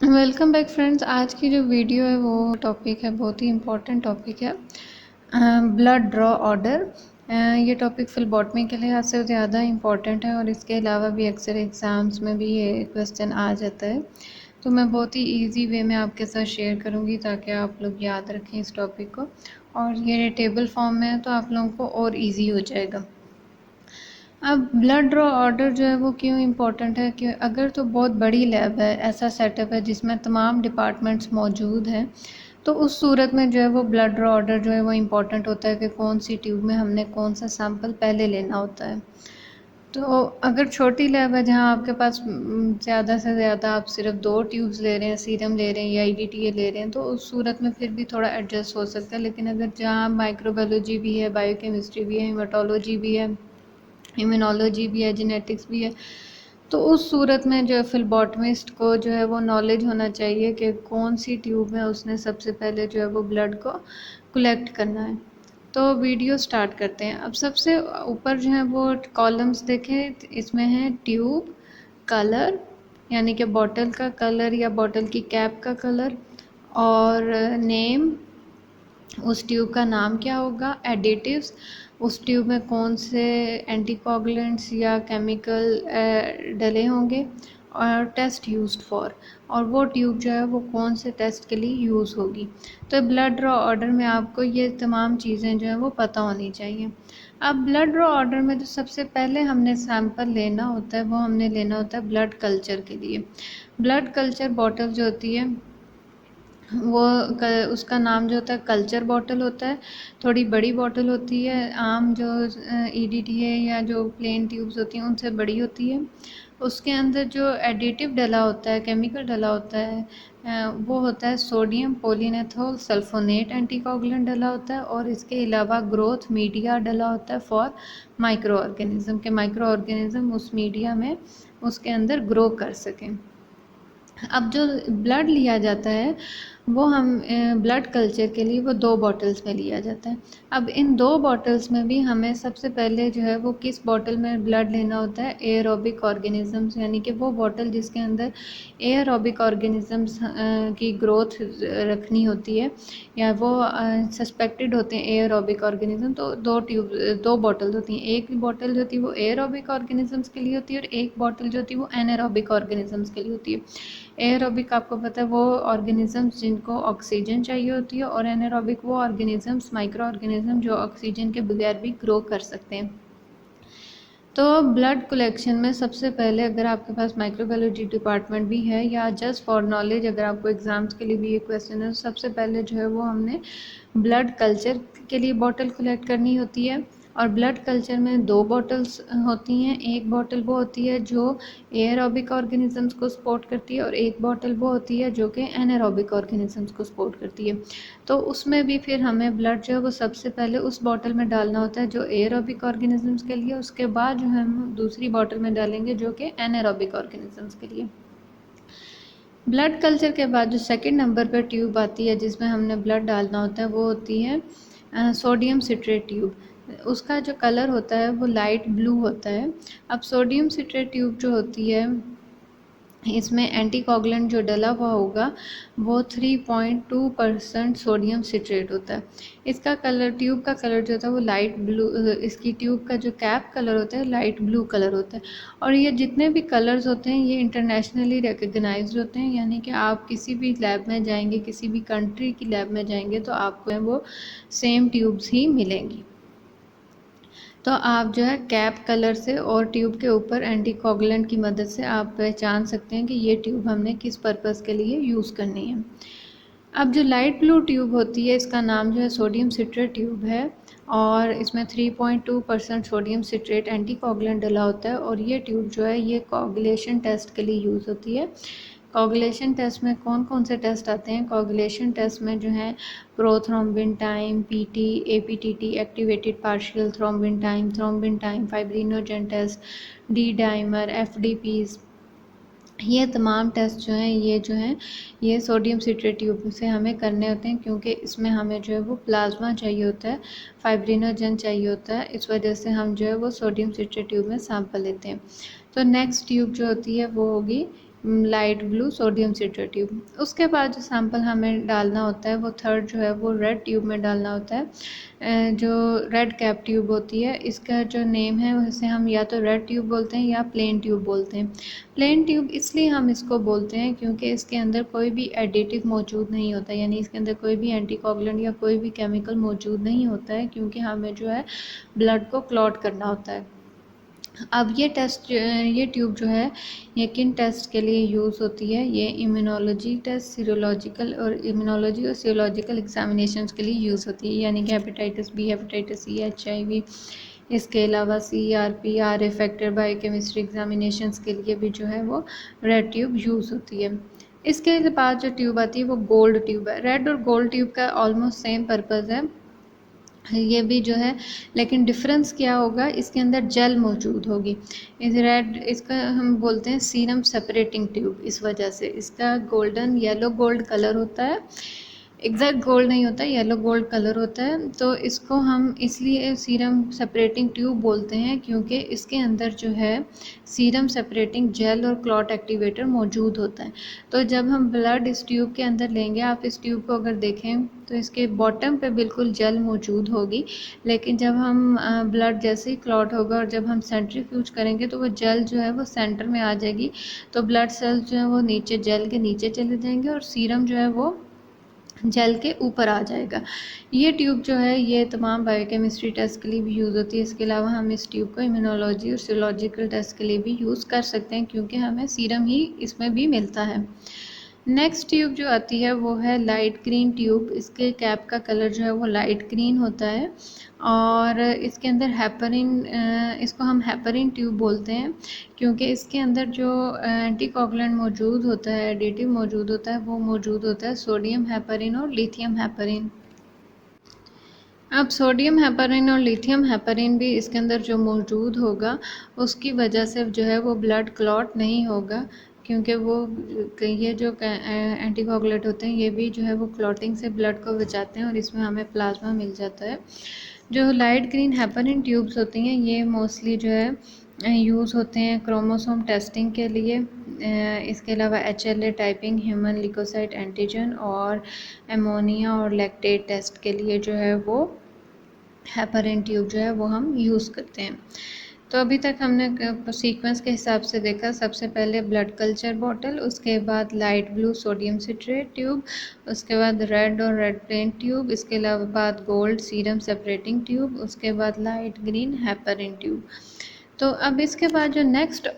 Welcome back friends. आज की जो वीडियो है वो टॉपिक है, बहुत ही इम्पोर्टेंट टॉपिक है, ब्लड ड्रॉ ऑर्डर। ये टॉपिक फिलबॉटमी के लिहाज से ज़्यादा इम्पोर्टेंट है और इसके अलावा भी अक्सर एग्ज़ाम्स में भी ये क्वेश्चन आ जाता है। तो मैं बहुत ही इजी वे में आपके साथ शेयर करूँगी ताकि आप लोग याद रखें इस टॉपिक को, और ये टेबल फॉर्म में है तो आप लोगों को और ईजी हो जाएगा। अब ब्लड ड्रॉ ऑर्डर जो है वो क्यों इम्पोर्टेंट है कि अगर तो बहुत बड़ी लैब है, ऐसा सेटअप है जिसमें तमाम डिपार्टमेंट्स मौजूद हैं, तो उस सूरत में जो है वो ब्लड ड्रॉ ऑर्डर जो है वो इम्पोर्टेंट होता है कि कौन सी ट्यूब में हमने कौन सा सैंपल पहले लेना होता है। तो अगर छोटी लैब है जहाँ आपके पास ज़्यादा से ज़्यादा आप सिर्फ 2 ट्यूब्स ले रहे हैं, सीरम ले रहे हैं या ईडीटीए ले रहे हैं, तो उस सूरत में फिर भी थोड़ा एडजस्ट हो सकता है। लेकिन अगर जहाँ माइक्रोबायोलॉजी भी है, बायोकेमिस्ट्री भी है, हेमाटोलॉजी भी है, इम्यूनोलॉजी भी है, जेनेटिक्स भी है, तो उस सूरत में जो है फिलबॉटमिस्ट को जो है वो नॉलेज होना चाहिए कि कौन सी ट्यूब में उसने सबसे पहले जो है वो ब्लड को कलेक्ट करना है। तो वीडियो स्टार्ट करते हैं। अब सबसे ऊपर जो है वो कॉलम्स देखें, इसमें है ट्यूब, कलर यानी कि बॉटल का कलर या बॉटल की कैप का कलर, और नेम, उस ट्यूब का नाम क्या होगा, एडिटिव्स, उस ट्यूब में कौन से एंटीकोगुलेंट्स या केमिकल डले होंगे, और टेस्ट यूज्ड फॉर, और वो ट्यूब जो है वो कौन से टेस्ट के लिए यूज़ होगी। तो ब्लड ड्रॉ ऑर्डर में आपको ये तमाम चीज़ें जो हैं वो पता होनी चाहिए। अब ब्लड ड्रॉ ऑर्डर में जो सबसे पहले हमने सैंपल लेना होता है वो हमने लेना होता है ब्लड कल्चर के लिए। ब्लड कल्चर बॉटल जो होती है वो उसका नाम जो होता है कल्चर बॉटल होता है। थोड़ी बड़ी बॉटल होती है, आम जो ईडीटीए या जो प्लेन ट्यूब्स होती हैं उनसे बड़ी होती है। उसके अंदर जो एडिटिव डला होता है, केमिकल डला होता है, वो होता है सोडियम पोलीनेथोल सल्फोनेट एंटीकोगुलेंट डला होता है, और इसके अलावा ग्रोथ मीडिया डला होता है फॉर माइक्रो ऑर्गेनिज्म, के माइक्रो ऑर्गेनिज्म उस मीडिया में उसके अंदर ग्रो कर सकें। अब जो ब्लड लिया जाता है वो हम ब्लड कल्चर के लिए वो 2 बॉटल्स में लिया जाता है। अब इन 2 बॉटल्स में भी हमें सबसे पहले जो है वो किस बॉटल में ब्लड लेना होता है, एयरोबिक ऑर्गेनिजम्स, यानी कि वो बॉटल जिसके अंदर एयरोबिक ऑर्गेनिजम्स की ग्रोथ रखनी होती है या वो सस्पेक्टेड होते हैं एयरोबिक ऑर्गेनिज्म। तो 2 बॉटल्स होती हैं। एक बॉटल जो होती है वो एयरोबिक ऑर्गेनिजम्स के लिए होती है और एक बॉटल जो होती है वो एनारोबिक ऑर्गेनिजम्स के लिए होती है। एयरोबिक आपको पता है वो ऑर्गेनिजम्स जिनको ऑक्सीजन चाहिए होती है, और एनारोबिक वो ऑर्गेनिजम्स माइक्रो ऑर्गेनिज्म जो ऑक्सीजन के बगैर भी ग्रो कर सकते हैं। तो ब्लड कलेक्शन में सबसे पहले अगर आपके पास माइक्रोबायोलॉजी डिपार्टमेंट भी है या जस्ट फॉर नॉलेज अगर आपको एग्ज़ाम्स के लिए भी ये क्वेश्चन है, तो सबसे पहले जो है वो हमने ब्लड कल्चर के लिए बॉटल कलेक्ट करनी होती है। और ब्लड कल्चर में 2 बॉटल्स होती हैं। एक बॉटल वो होती है जो एयरोबिक ऑर्गेनिजम्स को सपोर्ट करती है और एक बॉटल वो होती है जो कि एनारोबिक ऑर्गेनिजम्स को सपोर्ट करती है। तो उसमें भी फिर हमें ब्लड जो है वो सबसे पहले उस बॉटल में डालना होता है जो एयरोबिक ऑर्गेनिजम्स के लिए, उसके बाद जो है हम दूसरी बॉटल में डालेंगे जो कि एनारोबिक ऑर्गेनिजम्स के लिए। ब्लड कल्चर के बाद जो सेकंड नंबर पर ट्यूब आती है जिसमें हमने ब्लड डालना होता है वो होती है सोडियम सिट्रेट ट्यूब। उसका जो कलर होता है वो लाइट ब्लू होता है। अब सोडियम सिट्रेट ट्यूब जो होती है इसमें एंटीकोगुलेंट जो डला हुआ होगा वो 3.2% सोडियम सिट्रेट होता है। इसका कलर, ट्यूब का कलर जो होता है वो लाइट ब्लू, इसकी ट्यूब का जो कैप कलर होता है लाइट ब्लू कलर होता है। और ये जितने भी कलर्स होते हैं ये इंटरनेशनली रिकग्नाइज्ड होते हैं, यानी कि आप किसी भी लैब में जाएंगे, किसी भी कंट्री की लैब में जाएंगे तो आपको वो सेम ट्यूब्स ही मिलेंगी। तो आप जो है कैप कलर से और ट्यूब के ऊपर एंटीकोगुलेंट की मदद से आप पहचान सकते हैं कि ये ट्यूब हमने किस पर्पज़ के लिए यूज़ करनी है। अब जो लाइट ब्लू ट्यूब होती है इसका नाम जो है सोडियम सिट्रेट ट्यूब है, और इसमें 3.2% सोडियम सिट्रेट एंटीकोगुलेंट डला होता है, और ये ट्यूब जो है ये कोगुलेशन टेस्ट के लिए यूज़ होती है। कोगुलेशन टेस्ट में कौन कौन से टेस्ट आते हैं? कोगुलेशन टेस्ट में जो है prothrombin time, PT, APTT activated partial thrombin time, fibrinogen test, D dimer, FDPs, ये तमाम टेस्ट जो हैं ये सोडियम सिट्रेट ट्यूब से हमें करने होते हैं, क्योंकि इसमें हमें जो है वो प्लाज्मा चाहिए होता है, फाइब्रिनोजन चाहिए होता है। इस वजह से हम जो है वो सोडियम सिट्रेट ट्यूब में सैंपल लेते हैं। तो नेक्स्ट ट्यूब जो होती है वो होगी light blue sodium citrate tube. उसके बाद जो सैंपल हमें डालना होता है वो थर्ड जो है वो रेड ट्यूब में डालना होता है। जो रेड कैप ट्यूब होती है इसका जो नेम है उसे हम या तो रेड ट्यूब बोलते हैं या प्लेन ट्यूब बोलते हैं। प्लेन ट्यूब इसलिए हम इसको बोलते हैं क्योंकि इसके अंदर कोई भी एडिटिव मौजूद नहीं होता, यानी इसके अंदर कोई भी एंटीकोगुलेंट या कोई भी केमिकल मौजूद नहीं होता है, क्योंकि हमें जो है ब्लड को क्लॉट करना होता है। अब ये ट्यूब जो है ये किन टेस्ट के लिए यूज़ होती है? ये इम्यूनोलॉजी टेस्ट, सीरोलॉजिकल और इम्यूनोलॉजी और सीरोलॉजिकल एग्जामिनेशंस के लिए यूज़ होती है, यानी कि hepatitis B, hepatitis C, HIV। इसके अलावा CRP, RA factor, biochemistry examinations के लिए भी जो है वो रेड ट्यूब यूज़ होती है। इसके बाद जो ट्यूब आती है वो गोल्ड ट्यूब है। रेड और गोल्ड ट्यूब का ऑलमोस्ट सेम पर्पज़ है, ये भी जो है, लेकिन डिफरेंस क्या होगा, इसके अंदर जेल मौजूद होगी। इस रेड इसका हम बोलते हैं सीरम सेपरेटिंग ट्यूब, इस वजह से इसका गोल्डन येलो गोल्ड कलर होता है। एग्जैक्ट गोल्ड नहीं होता, येलो गोल्ड कलर होता है। तो इसको हम इसलिए सीरम सेपरेटिंग ट्यूब बोलते हैं क्योंकि इसके अंदर जो है सीरम सेपरेटिंग जेल और क्लॉट एक्टिवेटर मौजूद होता है। तो जब हम ब्लड इस ट्यूब के अंदर लेंगे, आप इस ट्यूब को अगर देखें तो इसके बॉटम पे बिल्कुल जेल मौजूद होगी, लेकिन जब हम ब्लड जैसे ही क्लॉट होगा और जब हम सेंट्रीफ्यूज करेंगे तो वो जेल जो है वो सेंटर में आ जाएगी, तो ब्लड सेल्स जो है वो नीचे जेल के नीचे चले जाएंगे और सीरम जो है वो जेल के ऊपर आ जाएगा। ये ट्यूब जो है ये तमाम बायोकेमिस्ट्री टेस्ट के लिए भी यूज़ होती है। इसके अलावा हम इस ट्यूब को इम्यूनोलॉजी और सीरोलॉजिकल टेस्ट के लिए भी यूज़ कर सकते हैं, क्योंकि हमें सीरम ही इसमें भी मिलता है। नेक्स्ट ट्यूब जो आती है वो है लाइट ग्रीन ट्यूब। इसके कैप का कलर जो है वो लाइट ग्रीन होता है और इसके अंदर हेपरिन, इसको हम हेपरिन ट्यूब बोलते हैं क्योंकि इसके अंदर जो एंटीकोगुलेंट मौजूद होता है, एडिटिव मौजूद होता है, वो मौजूद होता है सोडियम हेपरिन और लिथियम हेपरिन। अब सोडियम हेपरिन और लिथियम हेपरिन भी इसके अंदर जो मौजूद होगा उसकी वजह से जो है वो ब्लड क्लॉट नहीं होगा, क्योंकि वो ये जो एंटीकोगुलेंट होते हैं ये भी जो है वो क्लॉटिंग से ब्लड को बचाते हैं और इसमें हमें प्लाज्मा मिल जाता है। जो लाइट ग्रीन हेपरिन ट्यूब्स होती हैं ये मोस्टली जो है यूज़ होते हैं क्रोमोसोम टेस्टिंग के लिए। इसके अलावा HLA typing, human leucocyte antigen और एमोनिया और लैक्टेट टेस्ट के लिए जो है वो हेपरिन ट्यूब जो है वो हम यूज़ करते हैं। तो अभी तक हमने सीक्वेंस के हिसाब से देखा, सबसे पहले ब्लड कल्चर बॉटल, उसके बाद light blue sodium citrate tube, उसके बाद रेड और रेड प्लेन ट्यूब, इसके अलावा बाद गोल्ड सीरम सेपरेटिंग ट्यूब, उसके बाद लाइट ग्रीन हेपरिन ट्यूब। तो अब इसके बाद जो नेक्स्ट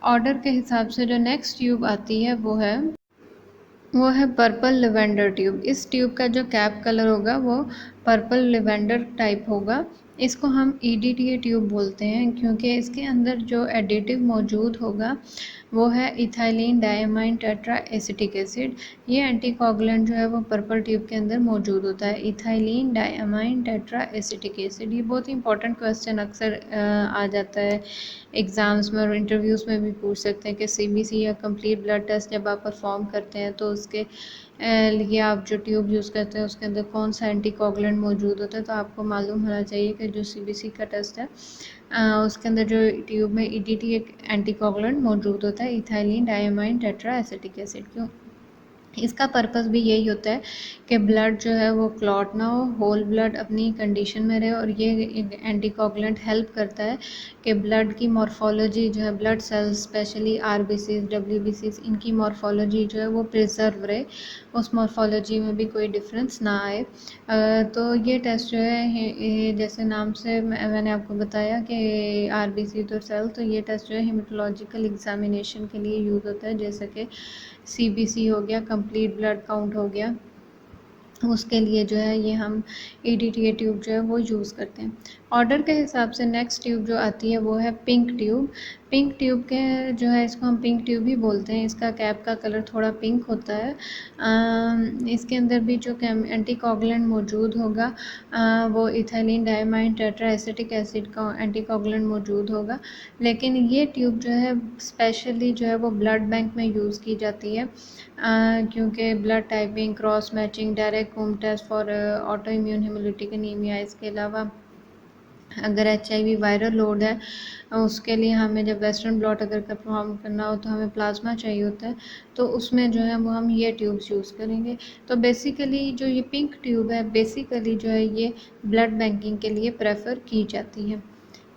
ऑर्डर के हिसाब से जो नेक्स्ट ट्यूब आती है वो है पर्पल लिवेंडर ट्यूब। इस ट्यूब का जो कैप कलर होगा वो पर्पल लिवेंडर टाइप होगा। इसको हम EDTA ट्यूब बोलते हैं क्योंकि इसके अंदर जो एडिटिव मौजूद होगा वो है ethylene diamine tetra acetic acid. ये एंटीकोगुलेंट जो है वो पर्पल ट्यूब के अंदर मौजूद होता है, ethylene diamine tetra acetic acid. ये बहुत ही इंपॉर्टेंट क्वेश्चन अक्सर आ जाता है एग्ज़ाम्स में और इंटरव्यूज़ में भी पूछ सकते हैं कि CBC या कंप्लीट ब्लड टेस्ट जब आप परफॉर्म करते हैं तो उसके लिए आप जो ट्यूब यूज़ करते हैं उसके अंदर कौन सा एंटीकोगुलेंट मौजूद होता है। तो आपको मालूम होना चाहिए कि जो CBC का टेस्ट है उसके अंदर जो ट्यूब में EDTA एंटीकोगुलेंट मौजूद होता है, ethylene diamine tetra acetic acid. क्यों? इसका पर्पस भी यही होता है कि ब्लड जो है वो क्लॉट ना हो, होल ब्लड अपनी कंडीशन में रहे, और ये एंटीकोगुलेंट हेल्प करता है कि ब्लड की मॉर्फोलॉजी जो है, blood cells specially RBCs WBCs, इनकी मॉर्फोलॉजी जो है वो प्रिजर्व रहे, उस मॉर्फोलॉजी में भी कोई डिफरेंस ना आए। तो ये टेस्ट जो है जैसे नाम से मैंने आपको बताया कि RBC तो सेल, तो ये टेस्ट जो है हेमेटोलॉजिकल एग्जामिनेशन के लिए यूज़ होता है, जैसे कि CBC हो गया, कंप्लीट ब्लड काउंट हो गया, उसके लिए जो है ये हम EDTA ट्यूब जो है वो यूज़ करते हैं। ऑर्डर के हिसाब से नेक्स्ट ट्यूब जो आती है वो है पिंक ट्यूब। पिंक ट्यूब के जो है इसको हम पिंक ट्यूब ही बोलते हैं। इसका कैप का कलर थोड़ा पिंक होता है। इसके अंदर भी जो एंटीकोगुलेंट मौजूद होगा वो ethylene diamine tetra acetic acid का एंटीकोगुलेंट मौजूद होगा। लेकिन ये ट्यूब जो है स्पेशली जो है वो ब्लड बैंक में यूज़ की जाती है क्योंकि blood typing, cross matching, direct home test for auto immune haemolytic anaemia, इसके अलावा अगर HIV वायरल लोड है उसके लिए हमें जब वेस्टर्न ब्लॉट अगर परफॉर्म करना हो तो हमें प्लाज्मा चाहिए होता है, तो उसमें जो है वो हम ये ट्यूब्स यूज़ करेंगे। तो बेसिकली जो ये पिंक ट्यूब है बेसिकली जो है ये ब्लड बैंकिंग के लिए प्रेफर की जाती है।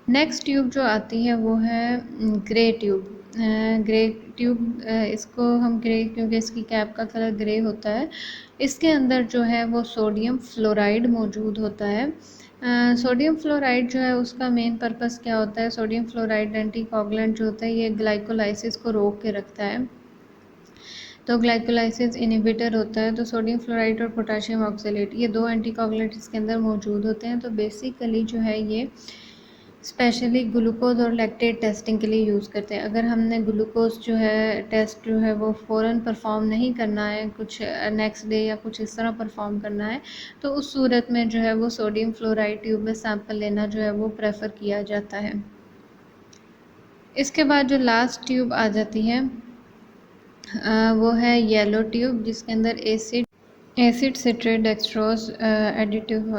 नेक्स्ट ट्यूब जो आती है वो है ग्रे ट्यूब। ग्रे ट्यूब इसको हम ग्रे क्योंकि इसकी कैप का कलर ग्रे होता है। इसके अंदर जो है वो सोडियम फ्लोराइड मौजूद होता है। सोडियम फ्लोराइड जो है उसका मेन पर्पस क्या होता है? सोडियम फ्लोराइड एंटीकोगुलेंट जो होता है ये ग्लाइकोलाइसिस को रोक के रखता है, तो ग्लाइकोलाइसिस इनहिबिटर होता है। तो सोडियम फ्लोराइड और पोटेशियम ऑक्सलेट ये दो एंटीकोगुलेंट इसके अंदर मौजूद होते हैं। तो बेसिकली जो है ये स्पेशली ग्लूकोज और लैक्टेट टेस्टिंग के लिए यूज़ करते हैं। अगर हमने ग्लूकोज जो है टेस्ट जो है वो फ़ौरन परफॉर्म नहीं करना है, कुछ नेक्स्ट डे या कुछ इस तरह परफॉर्म करना है, तो उस सूरत में जो है वो सोडियम फ्लोराइड ट्यूब में सैंपल लेना जो है वो प्रेफर किया जाता है। इसके बाद जो लास्ट ट्यूब आ जाती है वो है येलो ट्यूब, जिसके अंदर एसिड सिट्रेट डेक्सट्रोज एडिटिव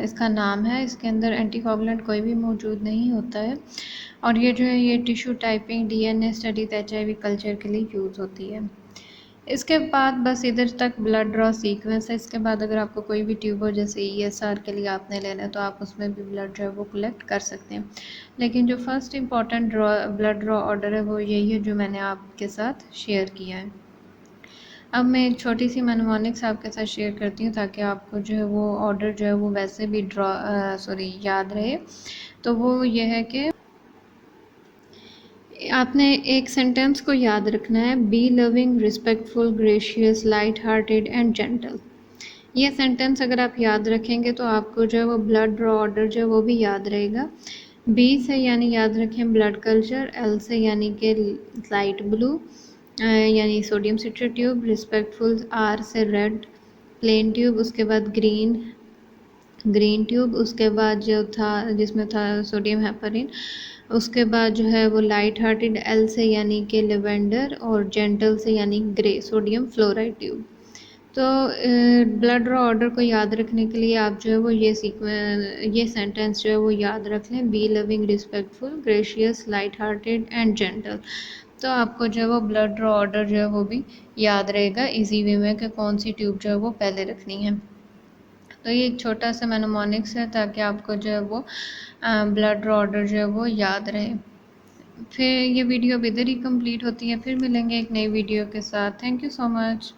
इसका नाम है। इसके अंदर एंटीकोगुलेंट कोई भी मौजूद नहीं होता है और ये जो है ये tissue typing DNA studies HIV culture के लिए यूज़ होती है। इसके बाद बस इधर तक ब्लड ड्रॉ सीक्वेंस है। इसके बाद अगर आपको कोई भी ट्यूब हो जैसे ESR के लिए आपने लेना है तो आप उसमें भी ब्लड जो है वो कलेक्ट कर सकते हैं, लेकिन जो first important blood draw order है वो यही है जो मैंने आपके साथ शेयर किया है। अब मैं एक छोटी सी मनमोनिक्स आपके साथ शेयर करती हूँ ताकि आपको जो है वो ऑर्डर जो है वो वैसे भी याद रहे। तो वो ये है कि आपने एक सेंटेंस को याद रखना है, be loving, respectful, gracious, light hearted and gentle. ये सेंटेंस अगर आप याद रखेंगे तो आपको जो है वो ब्लड ड्रॉ ऑर्डर जो है वो भी याद रहेगा। बी से यानी याद रखें ब्लड कल्चर, एल से यानी कि लाइट ब्लू यानी sodium citrate tube, respectful R से रेड प्लेन ट्यूब, उसके बाद ग्रीन ट्यूब, उसके बाद जो था जिसमें था सोडियम हेपरिन, उसके बाद जो है वो लाइट हार्टेड एल से यानी कि लेवेंडर और जेंटल से यानी ग्रे सोडियम फ्लोराइड ट्यूब। तो ब्लड ड्रॉ ऑर्डर को याद रखने के लिए आप जो है वो ये सेंटेंस जो है वो याद रख लें, be loving, respectful, gracious, light hearted and gentle. तो आपको जो है वो ब्लड ड्रॉ ऑर्डर जो है वो भी याद रहेगा इजी वे में कि कौन सी ट्यूब जो है वो पहले रखनी है। तो ये एक छोटा सा मैनोमोनिक्स है ताकि आपको जो है वो ब्लड ड्रॉ ऑर्डर जो है वो याद रहे। फिर ये वीडियो अब इधर ही कंप्लीट होती है, फिर मिलेंगे एक नई वीडियो के साथ। Thank you so much.